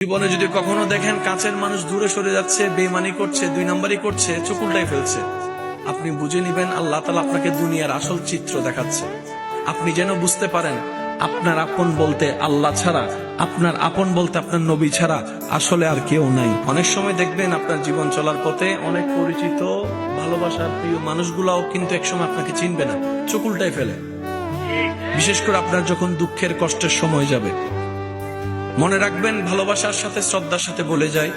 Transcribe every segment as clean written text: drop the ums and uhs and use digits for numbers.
জীবনে যদি কখনো দেখেন কাছের মানুষ দূরে সরে যাচ্ছে, বেঈমানি করছে, 2 নম্বরই করছে, চোখ উল্টাই ফেলছে, আপনি বুঝে নিবেন আল্লাহ তাআলা আপনাকে দুনিয়ার আসল চিত্র দেখাচ্ছে। আপনি যেন বুঝতে পারেন আপনার আপন বলতে আল্লাহ ছাড়া, আপনার আপন বলতে আপনার নবী ছাড়া আসলে আর কেউ নাই। অনেক সময় দেখবেন আপনার জীবন চলার পথে অনেক পরিচিত ভালোবাসার প্রিয় মানুষগুলাও কিন্তু একসময় আপনাকে চিনবে না, চোখ উল্টাই ফেলে। বিশেষ করে আপনার যখন দুঃখের কষ্টের সময় যাবে, মনে রাখবেন ভালোবাসার সাথে শ্রদ্ধার সাথে বলে যায়,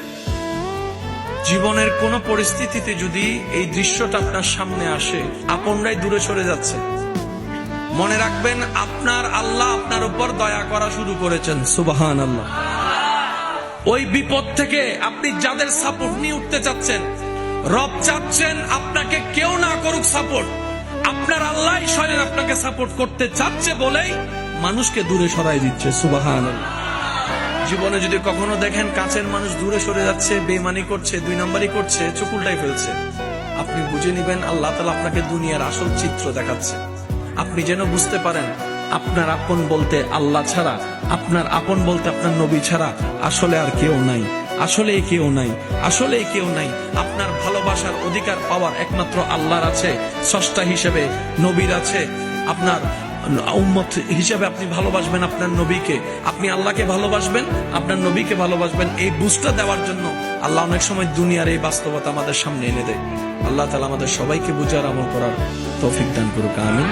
জীবনের কোন পরিস্থিতিতে যদি এই দৃশ্যটা আপনার সামনে আসে, আপনরাই দূরে সরে যাচ্ছে, মনে রাখবেন আপনার আল্লাহ আপনার উপর দয়া করা শুরু করেছেন। সুবহানাল্লাহ। ওই বিপদ থেকে আপনি যাদের সাপোর্ট নিয়ে উঠতে চাচ্ছেন, রব চাচ্ছেন আপনাকে কেউ না করুক সাপোর্ট, আপনার আল্লাহ স্বয়ং আপনাকে সাপোর্ট করতে চাচ্ছে বলেই মানুষকে দূরে সরাই দিচ্ছে। সুবহানাল্লাহ। জীবনে যদি কখনো দেখেন কাছের মানুষ দূরে সরে যাচ্ছে, বেঈমানি করছে, 2 নম্বরই করছে, চোখ উল্টাই ফেলছে, আপনি বুঝে নিবেন আল্লাহ তাআলা আপনাকে দুনিয়ার আসল চিত্র দেখাচ্ছে। আপনি যেন বুঝতে পারেন আপনার আপন বলতে আল্লাহ ছাড়া, আপনার আপন বলতে আপনার নবী ছাড়া আসলে আর কেউ নাই, আসলে কেউ নাই, আসলে কেউ নাই। আপনার ভালোবাসার অধিকার পাওয়ার একমাত্র আল্লাহর আছে, স্রষ্টা হিসেবে নবীর আছে। আপনার উম্মত হিসেবে আপনি ভালোবাসবেন আপনার নবীকে, আপনি আল্লাহকে ভালোবাসবেন, আপনার নবীকে ভালোবাসবেন। এই বুঝটা দেওয়ার জন্য আল্লাহ অনেক সময় দুনিয়ার এই বাস্তবতা আমাদের সামনে এনে দেয়। আল্লাহ তাআলা আমাদের সবাইকে বুঝার আমল করার তৌফিক দান করুক। আমিন।